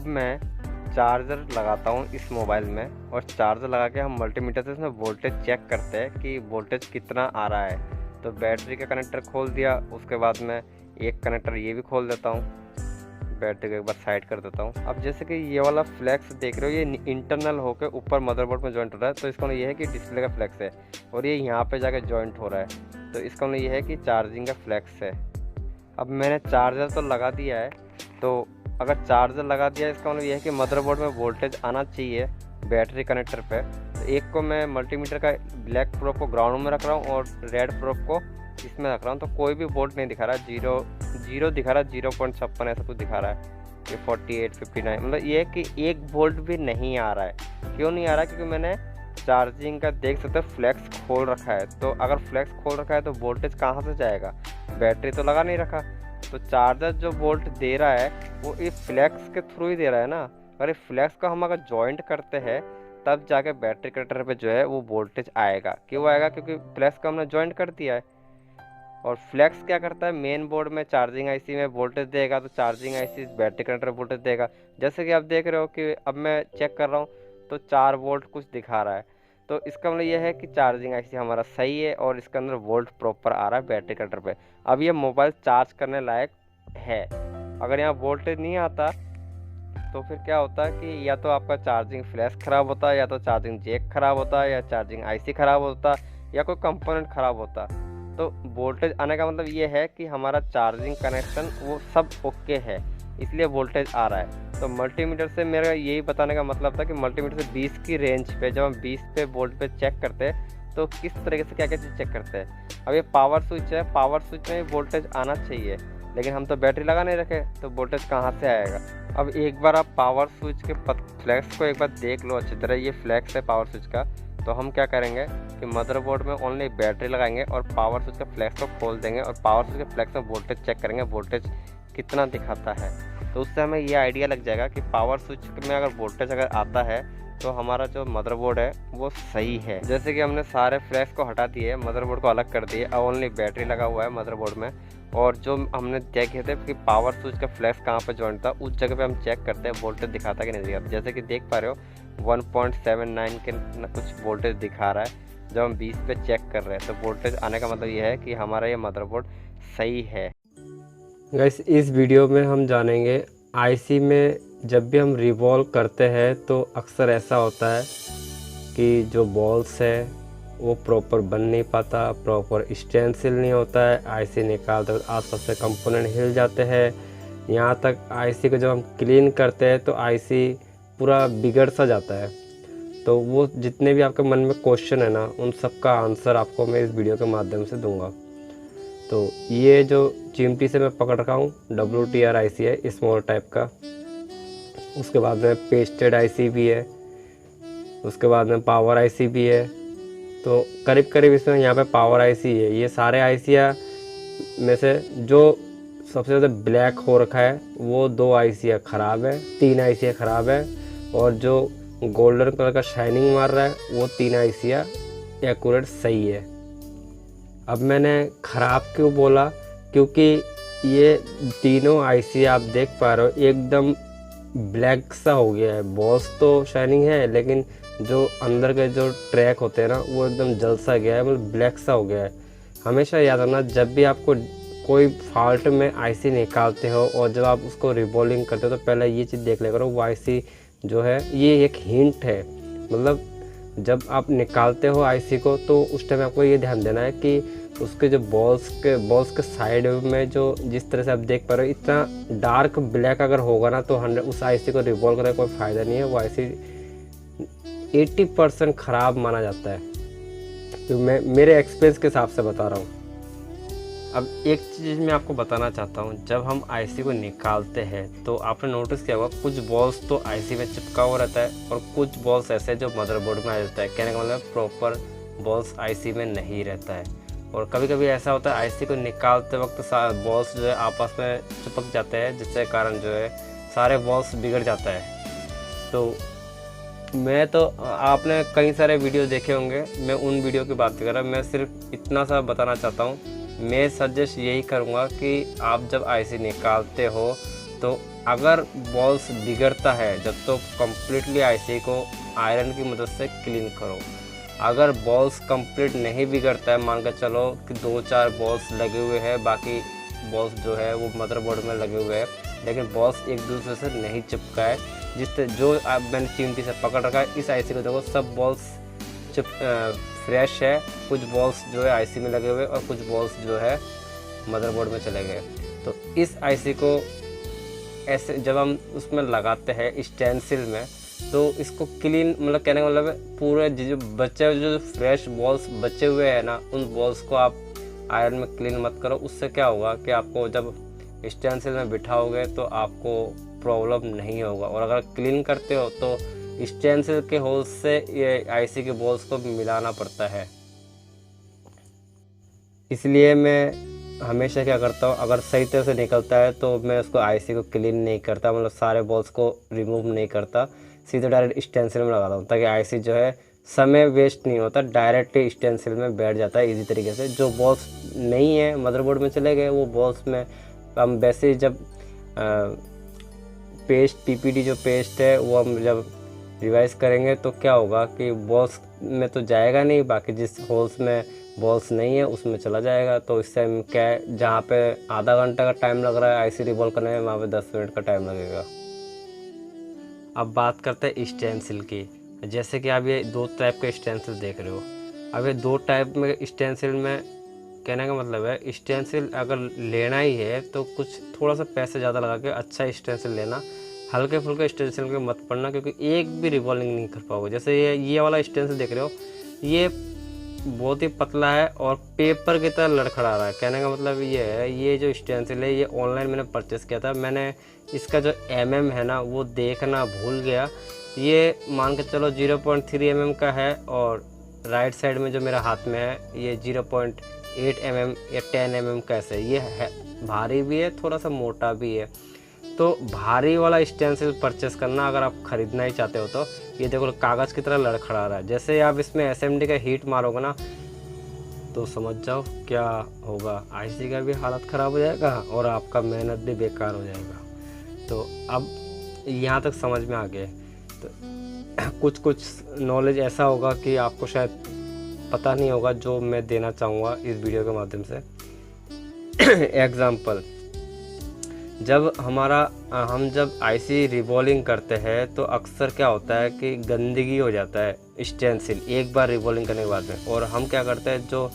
मैं चार्जर लगाता हूँ इस मोबाइल में, और चार्जर लगा के हम मल्टीमीटर से इसमें वोल्टेज चेक करते हैं कि वोल्टेज कितना आ रहा है। तो बैटरी का कनेक्टर खोल दिया, उसके बाद में एक कनेक्टर ये भी खोल देता हूँ, बैटरी को एक बार साइड कर देता हूँ। अब जैसे कि ये वाला फ्लैक्स देख रहे हो, ये इंटरनल होकर ऊपर मदरबोर्ड में जॉइंट हो रहा है, तो इसका मतलब ये है कि डिस्प्ले का फ्लैक्स है, और ये यहाँ पे जाकर जॉइंट हो रहा है, तो इसका मतलब ये है कि चार्जिंग का फ्लैक्स है। अब मैंने चार्जर तो लगा दिया है, तो अगर चार्जर लगा दिया इसका मतलब ये है कि मदरबोर्ड में वोल्टेज आना चाहिए बैटरी कनेक्टर पे। तो एक को मैं मल्टीमीटर का ब्लैक प्रोब को ग्राउंड में रख रहा हूँ और रेड प्रोब को इसमें रख रहा हूँ, तो कोई भी वोल्ट नहीं दिखा रहा है, जीरो दिखा रहा है, 0.56 ऐसा कुछ दिखा रहा है। ये 48, 59, मतलब ये है कि 1 वोल्ट भी नहीं आ रहा है। क्यों नहीं आ रहा है? क्योंकि मैंने चार्जिंग का देख सकते हो फ्लैक्स खोल रखा है। तो अगर फ्लैक्स खोल रखा है तो वोल्टेज कहाँ से जाएगा? बैटरी तो लगा नहीं रखा, तो चार्जर जो वोल्ट दे रहा है वो इस फ्लैक्स के थ्रू ही दे रहा है ना। अगर इस फ्लैक्स को हम अगर जॉइंट करते हैं तब जाके बैटरी कनेक्टर पे जो है वो वोल्टेज आएगा। क्यों आएगा? क्योंकि फ्लैक्स को हमने जॉइंट कर दिया है। और फ्लैक्स क्या करता है, मेन बोर्ड में चार्जिंग आईसी में वोल्टेज देगा, तो charging IC battery connector voltage देगा। जैसे कि आप देख रहे हो कि अब मैं चेक कर रहा हूँ तो 4 वोल्ट कुछ दिखा रहा है, तो इसका मतलब यह है कि चार्जिंग आईसी हमारा सही है और इसके अंदर वोल्ट प्रॉपर आ रहा है बैटरी कनेक्टर पे। अब ये मोबाइल चार्ज करने लायक है। अगर यहाँ वोल्टेज नहीं आता तो फिर क्या होता है कि या तो आपका चार्जिंग फ्लैश ख़राब होता, या तो चार्जिंग जैक ख़राब होता, या चार्जिंग आईसी ख़राब होता, या कोई कंपोनेंट ख़राब होता। तो वोल्टेज आने का मतलब ये है कि हमारा चार्जिंग कनेक्शन वो सब ओके है, इसलिए वोल्टेज आ रहा है। तो मल्टीमीटर से मेरा यही बताने का मतलब था कि मल्टीमीटर से 20 की रेंज पे जब हम 20 पे वोल्ट पे चेक करते हैं तो किस तरीके से क्या क्या चीज़ चेक करते हैं। अब ये पावर स्विच है, पावर स्विच में वोल्टेज आना चाहिए, लेकिन हम तो बैटरी लगा नहीं रखे, तो वोल्टेज कहाँ से आएगा? अब एक बार आप पावर स्विच के फ्लैक्स को एक बार देख लो अच्छी तरह। ये फ्लैक्स है पावर स्विच का। तो हम क्या करेंगे कि मदरबोर्ड में ओनली बैटरी लगाएंगे और पावर स्विच के फ्लैक्स को खोल देंगे, और पावर स्विच के फ्लैक्स में वोल्टेज चेक करेंगे, वोल्टेज कितना दिखाता है। तो उससे हमें ये आइडिया लग जाएगा कि पावर स्विच में अगर वोल्टेज अगर आता है तो हमारा जो मदरबोर्ड है वो सही है। जैसे कि हमने सारे फ्लैक्स को हटा दिए, मदरबोर्ड को अलग कर दिए, अब ओनली बैटरी लगा हुआ है मदरबोर्ड में। और जो हमने चेक किए थे कि पावर स्विच का फ्लैक्स कहाँ पर जॉइंट था, उस जगह पे हम चेक करते हैं वोल्टेज दिखाता कि नहीं दिखाता। जैसे कि देख पा रहे हो 1.79 के कुछ वोल्टेज दिखा रहा है जब हम 20 पे चेक कर रहे हैं। तो वोल्टेज आने का मतलब ये है कि हमारा ये मदरबोर्ड सही है। गाइस, इस वीडियो में हम जानेंगे आईसी में जब भी हम रिवॉल्व करते हैं तो अक्सर ऐसा होता है कि जो बॉल्स है वो प्रॉपर बन नहीं पाता, प्रॉपर स्टेंसिल नहीं होता है। आईसी निकालते वक्त आसपास से कंपोनेंट हिल जाते हैं। यहाँ तक आईसी को जब हम क्लीन करते हैं तो आईसी पूरा बिगड़ सा जाता है। तो वो जितने भी आपके मन में क्वेश्चन है ना, उन सब का आंसर आपको मैं इस वीडियो के माध्यम से दूंगा। तो ये जो चिमटी से मैं पकड़ रखा हूँ WTR आईसी है, स्मॉल टाइप का। उसके बाद में पेस्टेड आईसी भी है, उसके बाद में पावर आईसी भी है। तो करीब करीब इसमें यहाँ पे पावर आईसी है। ये सारे आईसियाँ में से जो सबसे ज़्यादा ब्लैक हो रखा है वो 2 आईसियाँ ख़राब है, 3 आईसियाँ ख़राब है, और जो गोल्डन कलर का शाइनिंग मार रहा है वो 3 आईसियाँ एक्यूरेट सही है। अब मैंने ख़राब क्यों बोला? क्योंकि ये तीनों आईसी आप देख पा रहे हो एकदम ब्लैक सा हो गया है। बॉस तो शाइनिंग है, लेकिन जो अंदर के जो ट्रैक होते हैं ना वो एकदम जल सा गया है, मतलब ब्लैक सा हो गया है। हमेशा याद रखना, जब भी आपको कोई फॉल्ट में आईसी निकालते हो और जब आप उसको रिबॉलिंग करते हो तो पहले ये चीज़ देख लिया करो, वो आईसी जो है ये एक हिंट है। मतलब जब आप निकालते हो आईसी को तो उस टाइम आपको ये ध्यान देना है कि उसके जो बॉल्स के साइड में जो जिस तरह से आप देख पा रहे हो इतना डार्क ब्लैक अगर होगा ना तो उस आईसी को रिवॉल्व करने का कोई फ़ायदा नहीं है। वो आईसी 80% ख़राब माना जाता है, तो मैं मेरे एक्सपीरियंस के हिसाब से बता रहा हूँ। अब एक चीज़ मैं आपको बताना चाहता हूँ, जब हम आईसी को निकालते हैं तो आपने नोटिस किया होगा कुछ बॉल्स तो आईसी में चिपका हुआ रहता है और कुछ बॉल्स ऐसे जो मदरबोर्ड में आ जाता है। कहने का मतलब प्रॉपर बॉल्स आईसी में नहीं रहता है। और कभी कभी ऐसा होता है आईसी को निकालते वक्त बॉल्स जो है आपस में चिपक जाते हैं, जिसके कारण जो है सारे बॉल्स बिगड़ जाता है। तो मैं तो आपने कई सारे वीडियो देखे होंगे, मैं उन वीडियो की बात नहीं कर रहा, मैं सिर्फ इतना सा बताना चाहता हूँ। मैं सजेस्ट यही करूँगा कि आप जब आईसी निकालते हो तो अगर बॉल्स बिगड़ता है जब तो कंप्लीटली आईसी को आयरन की मदद से क्लीन करो। अगर बॉल्स कंप्लीट नहीं बिगड़ता है, मान कर चलो कि 2-4 बॉल्स लगे हुए हैं, बाकी बॉल्स जो है वो मदरबोर्ड में लगे हुए हैं, लेकिन बॉल्स एक दूसरे से नहीं चिपका है, जिससे जो मैंने चिमटी से पकड़ रखा है इस आईसी को देखो सब बॉल्स फ्रेश है। कुछ बॉल्स जो है आईसी में लगे हुए और कुछ बॉल्स जो है मदरबोर्ड में चले गए। तो इस आईसी को ऐसे जब हम उसमें लगाते हैं स्टेंसिल में, तो इसको क्लीन मतलब कहने का मतलब है पूरे जो बचे जो फ्रेश बॉल्स बचे हुए हैं ना, उन बॉल्स को आप आयरन में क्लीन मत करो। उससे क्या होगा कि आपको जब स्टेंसिल में बिठाओगे तो आपको प्रॉब्लम नहीं होगा। और अगर क्लीन करते हो तो स्टेंसिल के होल्स से ये आईसी के बॉल्स को मिलाना पड़ता है। इसलिए मैं हमेशा क्या करता हूँ, अगर सही तरह से निकलता है तो मैं उसको आईसी को क्लीन नहीं करता, मतलब सारे बॉल्स को रिमूव नहीं करता, सीधे डायरेक्ट स्टेंसिल में लगाता हूँ, ताकि आईसी जो है समय वेस्ट नहीं होता, डायरेक्ट स्टेंसिल में बैठ जाता है इजी तरीके से। जो बॉल्स नहीं है मदरबोर्ड में चले गए, वो बॉल्स में हम वैसे जब पेस्ट पीपीडी जो पेस्ट है वो हम जब रिवाइज करेंगे तो क्या होगा कि बॉल्स में तो जाएगा नहीं, बाकी जिस होल्स में बॉल्स नहीं है उसमें चला जाएगा। तो इससे हम क्या है, जहाँ पे आधा घंटा का टाइम लग रहा है आईसी रिवॉल्व करने में, वहाँ पे 10 मिनट का टाइम लगेगा। अब बात करते हैं स्टेंसिल की। जैसे कि आप ये 2 टाइप के स्टेंसिल देख रहे हो। अब ये 2 टाइप में स्टेंसिल में कहने का मतलब है, स्टेंसिल अगर लेना ही है तो कुछ थोड़ा सा पैसे ज़्यादा लगा के अच्छा स्टेंसिल लेना, हल्के फुल्के स्टेंसिल के मत पड़ना, क्योंकि एक भी रिवॉल्विंग नहीं कर पाओगे। जैसे ये वाला स्टेंसिल देख रहे हो, ये बहुत ही पतला है और पेपर की तरह लड़खड़ा रहा है। कहने का मतलब ये है, ये जो स्टेंसिल है ये ऑनलाइन मैंने परचेस किया था। मैंने इसका जो है ना वो देखना भूल गया। ये मान के चलो 0.3 का है, और राइट साइड में जो मेरा हाथ में है ये 0.8 या 10 कैसे, ये है भारी भी है, थोड़ा सा मोटा भी है। तो भारी वाला स्टेंसिल परचेस करना अगर आप ख़रीदना ही चाहते हो तो ये देखो कागज़ की तरह लड़खड़ा रहा है। जैसे आप इसमें एसएमडी का हीट मारोगे ना तो समझ जाओ क्या होगा, आईसी का भी हालत ख़राब हो जाएगा और आपका मेहनत भी बेकार हो जाएगा। तो अब यहाँ तक समझ में आ गया। तो कुछ नॉलेज ऐसा होगा कि आपको शायद पता नहीं होगा, जो मैं देना चाहूँगा इस वीडियो के माध्यम से। एग्जाम्पल, जब हम जब आईसी रिवॉल्विंग करते हैं तो अक्सर क्या होता है कि गंदगी हो जाता है स्टेंसिल एक बार रिवॉल्विंग करने के बाद में, और हम क्या करते हैं जो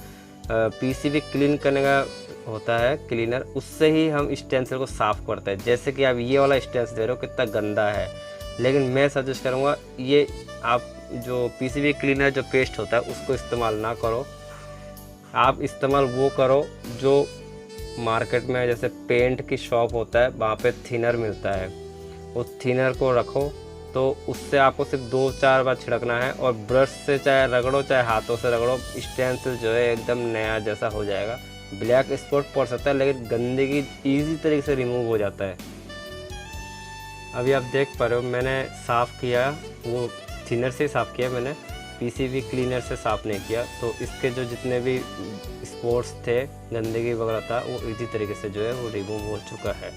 पीसीबी क्लीन करने का होता है क्लीनर, उससे ही हम स्टेंसिल को साफ़ करते हैं। जैसे कि आप ये वाला स्टेंसिल दे रहे हो कितना गंदा है, लेकिन मैं सजेस्ट करूँगा ये आप जो पीसीबी क्लीनर जो पेस्ट होता है उसको इस्तेमाल ना करो। आप इस्तेमाल वो करो जो मार्केट में जैसे पेंट की शॉप होता है वहाँ पे थिनर मिलता है, उस थिनर को रखो, तो उससे आपको सिर्फ 2-4 बार छिड़कना है, और ब्रश से चाहे रगड़ो चाहे हाथों से रगड़ो, स्टेंसिल जो है एकदम नया जैसा हो जाएगा। ब्लैक स्पॉट पड़ सकता है लेकिन गंदगी ईजी तरीके से रिमूव हो जाता है। अभी आप देख पा रहे हो मैंने साफ़ किया, वो थिनर से साफ़ किया, मैंने पीसीबी क्लीनर से साफ़ नहीं किया। तो इसके जो जितने भी स्पॉट्स थे, गंदगी वगैरह था, वो इजी तरीके से जो है वो रिमूव हो चुका है।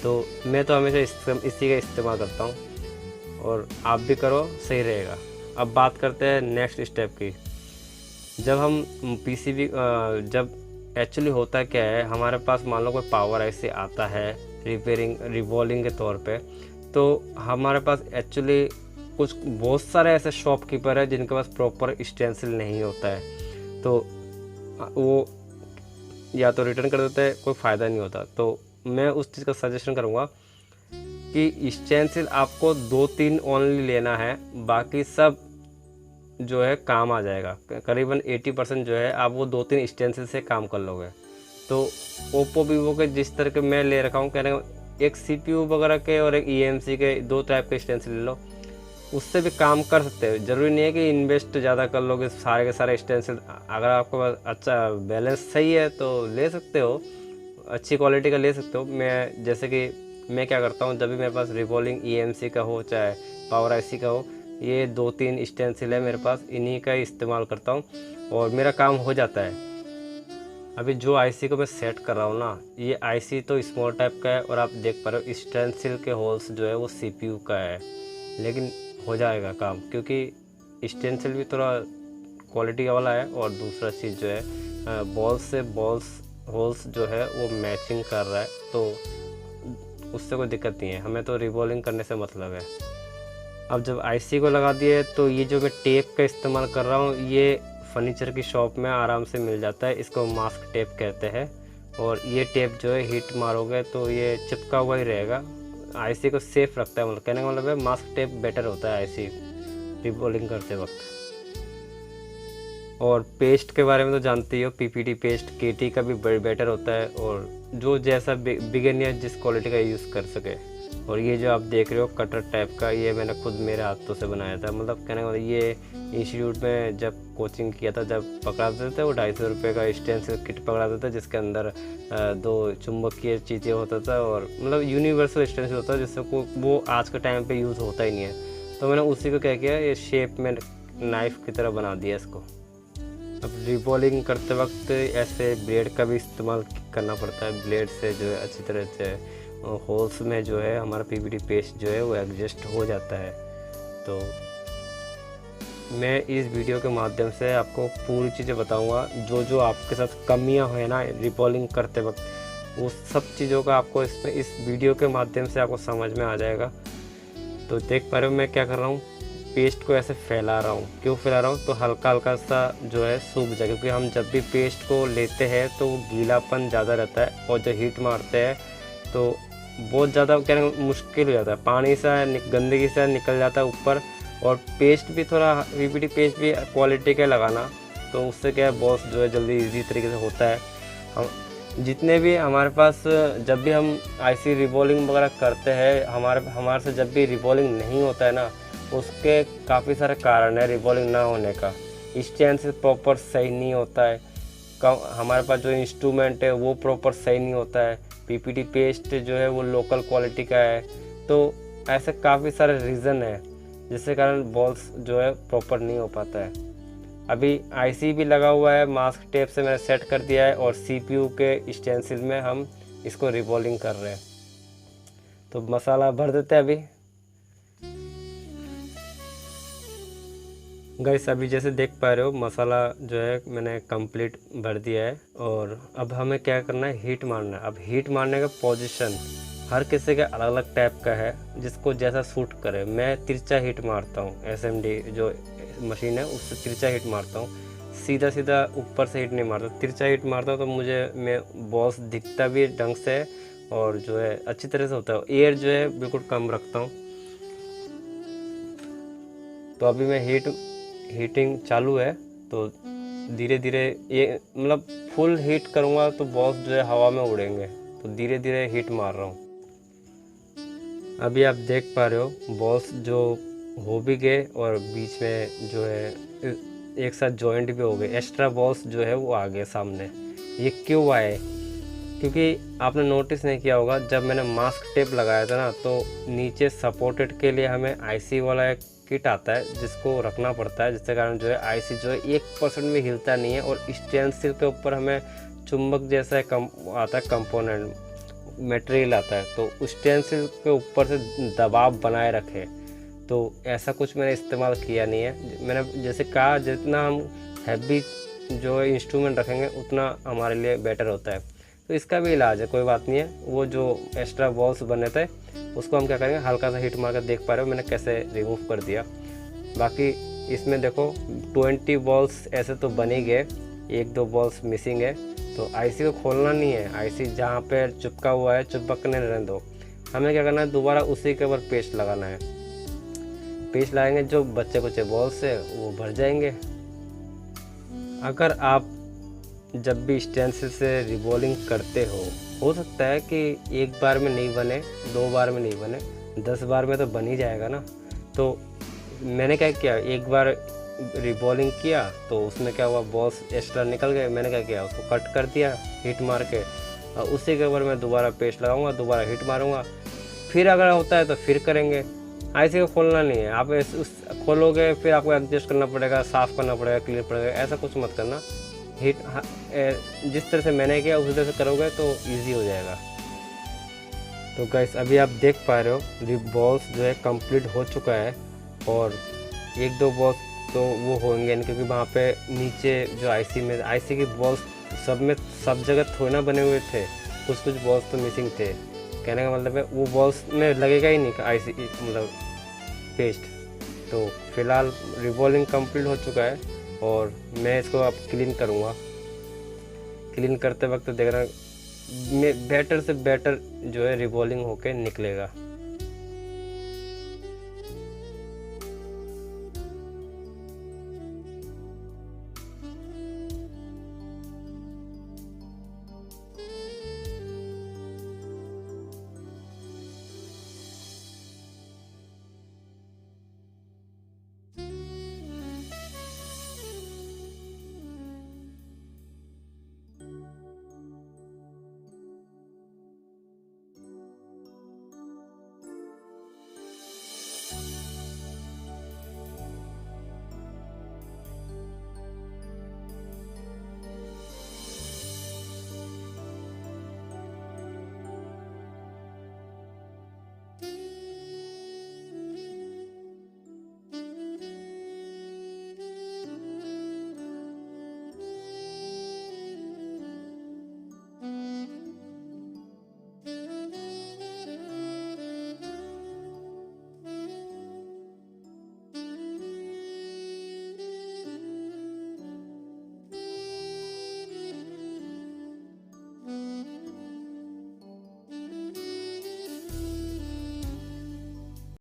तो मैं तो हमेशा इसी का इस्तेमाल करता हूँ और आप भी करो, सही रहेगा। अब बात करते हैं नेक्स्ट स्टेप की। जब हम पीसीबी जब एक्चुअली होता क्या है, हमारे पास मान लो कोई पावर आईसी आता है रिवॉल्विंग के तौर पे, तो हमारे पास एक्चुअली कुछ बहुत सारे ऐसे शॉपकीपर है जिनके पास प्रॉपर स्टेंसिल नहीं होता है, तो वो या तो रिटर्न कर देते हैं, कोई फ़ायदा नहीं होता। तो मैं उस चीज़ का सजेशन करूँगा कि स्टेंसिल आपको 2-3 ओनली लेना है, बाकी सब जो है काम आ जाएगा। करीबन 80% जो है आप वो 2-3 स्टेंसिल से काम कर लोगे। तो ओप्पो वीवो के जिस तरह के मैं ले रखा हूँ, कहने का एक CPU वगैरह के और एक EMC के 2 टाइप के स्टेंसिल ले लो, उससे भी काम कर सकते हो। ज़रूरी नहीं है कि इन्वेस्ट ज़्यादा कर लोगे सारे के सारे स्टेंसिल। अगर आपके पास अच्छा बैलेंस सही है तो ले सकते हो, अच्छी क्वालिटी का ले सकते हो। मैं जैसे कि मैं क्या करता हूँ, जब भी मेरे पास रिवॉल्विंग EMC का हो चाहे पावर IC का हो, ये 2-3 स्टेंसिल है मेरे पास, इन्हीं का इस्तेमाल करता हूँ और मेरा काम हो जाता है। अभी जो IC को मैं सेट कर रहा हूँ ना, ये IC तो स्मॉल टाइप का है और आप देख पा रहे हो स्टेंसिल के होल्स जो है वो CPU का है, लेकिन हो जाएगा काम, क्योंकि स्टेंसिल भी थोड़ा क्वालिटी वाला है और दूसरा चीज़ जो है बॉल्स से बॉल्स होल्स जो है वो मैचिंग कर रहा है, तो उससे कोई दिक्कत नहीं है। हमें तो रिवॉल्विंग करने से मतलब है। अब जब IC को लगा दिए तो ये जो मैं टेप का इस्तेमाल कर रहा हूँ, ये फर्नीचर की शॉप में आराम से मिल जाता है। इसको मास्क टेप कहते हैं और ये टेप जो है हीट मारोगे तो ये चिपका हुआ ही रहेगा। IC को सेफ रखता है, मतलब कहने का मतलब है मास्क टेप बेटर होता है IC रिवॉल्विंग करते वक्त। और पेस्ट के बारे में तो जानते ही हो, PPT पेस्ट KT का भी बेटर होता है, और जो जैसा बिगिनर जिस क्वालिटी का यूज़ कर सके। और ये जो आप देख रहे हो कटर टाइप का, ये मैंने खुद मेरे हाथों से बनाया था। मतलब कहने का मतलब ये इंस्टीट्यूट में जब कोचिंग किया था, जब पकड़ा देते थे वो 250 रुपये का स्टेंसिल किट पकड़ा देता, जिसके अंदर 2 चुंबकीय चीज़ें होता था और मतलब यूनिवर्सल स्टेंसिल होता है, जिससे वो आज के टाइम पे यूज़ होता ही नहीं है। तो मैंने उसी को क्या किया, ये शेप में नाइफ़ की तरह बना दिया इसको। अब रिवॉल्विंग करते वक्त ऐसे ब्लेड का भी इस्तेमाल करना पड़ता है। ब्लेड से जो है अच्छी तरह से होल्स में जो है हमारा PPT पेस्ट जो है वो एडजस्ट हो जाता है। तो मैं इस वीडियो के माध्यम से आपको पूरी चीज़ें बताऊंगा, जो आपके साथ कमियां हैं ना रिवॉल्विंग करते वक्त, वो सब चीज़ों का आपको इसमें इस वीडियो के माध्यम से आपको समझ में आ जाएगा। तो देख पा रहे हो मैं क्या कर रहा हूँ, पेस्ट को ऐसे फैला रहा हूँ। क्यों फैला रहा हूँ, तो हल्का हल्का सा जो है सूख जाए, क्योंकि हम जब भी पेस्ट को लेते हैं तो वो गीलापन ज़्यादा रहता है और जब हीट मारते हैं तो बहुत ज़्यादा कहने मुश्किल हो जाता है, पानी सा गंदगी से निकल जाता है ऊपर। और पेस्ट भी थोड़ा PPT पेस्ट भी क्वालिटी का लगाना, तो उससे क्या है बॉस जो है जल्दी इजी तरीके से होता है। हम जितने भी हमारे पास जब भी हम IC रिवॉल्विंग वगैरह करते हैं, हमारे से जब भी रिवॉल्विंग नहीं होता है ना, उसके काफ़ी सारे कारण है रिवॉल्विंग ना होने का। स्टेंसिल प्रॉपर सही नहीं होता है, हमारे पास जो इंस्ट्रूमेंट है वो प्रॉपर सही नहीं होता है, PPT पेस्ट जो है वो लोकल क्वालिटी का है। तो ऐसे काफ़ी सारे रीज़न है जिसके कारण बॉल्स जो है प्रॉपर नहीं हो पाता है। अभी IC भी लगा हुआ है, मास्क टेप से मैंने सेट कर दिया है और CPU के स्टेंसिल में हम इसको रिवॉल्विंग कर रहे हैं। तो मसाला भर देते हैं अभी। गाइस अभी जैसे देख पा रहे हो मसाला जो है मैंने कंप्लीट भर दिया है, और अब हमें क्या करना है, हीट मारना है। अब हीट मारने का पोजीशन हर किसी का अलग अलग टाइप का है, जिसको जैसा सूट करे। मैं तिरछा हीट मारता हूँ, SMD जो मशीन है उससे तिरछा हीट मारता हूँ, सीधा सीधा ऊपर से हीट नहीं मारता। तिरछा हीट मारता हूँ तो मैं बॉस दिखता भी ढंग से और जो है अच्छी तरह से होता है। एयर जो है बिल्कुल कम रखता हूँ। तो अभी मैं हीटिंग चालू है, तो धीरे धीरे ये मतलब फुल हीट करूँगा तो बॉस जो है हवा में उड़ेंगे, तो धीरे धीरे हीट मार रहा हूँ। अभी आप देख पा रहे हो बॉल्स जो हो भी गए और बीच में जो है एक साथ जॉइंट भी हो गए, एक्स्ट्रा बॉल्स जो है वो आ गए सामने। ये क्यों आए, क्योंकि आपने नोटिस नहीं किया होगा, जब मैंने मास्क टेप लगाया था ना तो नीचे सपोर्टेड के लिए हमें IC वाला एक किट आता है जिसको रखना पड़ता है, जिसके कारण जो है IC जो है 1% भी हिलता नहीं है। और स्टेंसिल के ऊपर हमें चुंबक जैसा आता है कंपोनेंट मटेरियल आता है, तो स्टेंसिल के ऊपर से दबाव बनाए रखे। तो ऐसा कुछ मैंने इस्तेमाल किया नहीं है। मैंने जैसे कहा जितना हम हैवी जो है इंस्ट्रूमेंट रखेंगे उतना हमारे लिए बेटर होता है। तो इसका भी इलाज है, कोई बात नहीं है। वो जो एक्स्ट्रा बॉल्स बने थे उसको हम क्या करेंगे, हल्का सा हीट मार कर, देख पा रहे हो मैंने कैसे रिमूव कर दिया। बाकी इसमें देखो 20 बॉल्स ऐसे तो बन ही गए, 1-2 बॉल्स मिसिंग है। तो IC को खोलना नहीं है, IC जहाँ पे चिपका हुआ है चिपकने रहने दो। हमें क्या करना है, दोबारा उसी के ऊपर पेस्ट लगाना है। पेस्ट लगाएंगे, जो बच्चे कुछ बॉल्स है वो भर जाएंगे। अगर आप जब भी स्टेंसिल से रिबॉलिंग करते हो सकता है कि एक बार में नहीं बने, 2 बार में नहीं बने, 10 बार में तो बन ही जाएगा ना। तो मैंने क्या किया, एक बार रिबॉलिंग किया तो उसमें क्या हुआ, बॉल्स एक्स्ट्रा निकल गए। मैंने क्या किया, उसको कट कर दिया हिट मार के, और उसी के ऊपर मैं दोबारा पेस्ट लगाऊंगा, दोबारा हिट मारूंगा, फिर अगर होता है तो फिर करेंगे। ऐसे को खोलना नहीं है, आप उस खोलोगे फिर आपको एडजस्ट करना पड़ेगा, साफ़ करना पड़ेगा, क्लीन पड़ेगा, ऐसा कुछ मत करना। हिट जिस तरह से मैंने किया उसी तरह से करोगे तो ईजी हो जाएगा। तो गाइस अभी आप देख पा रहे हो बॉल्स जो है कंप्लीट हो चुका है, और 1-2 बॉल्स तो वो होंगे क्योंकि वहाँ पे नीचे जो आईसी की बॉल्स सब जगह थोड़ा ना बने हुए थे, कुछ बॉल्स तो मिसिंग थे। कहने का मतलब है वो बॉल्स में लगेगा ही नहीं आईसी मतलब पेस्ट। तो फिलहाल रिबॉलिंग कंप्लीट हो चुका है और मैं इसको अब क्लीन करूँगा। क्लीन करते वक्त देखना बेटर से बेटर जो है रिबॉलिंग होके निकलेगा।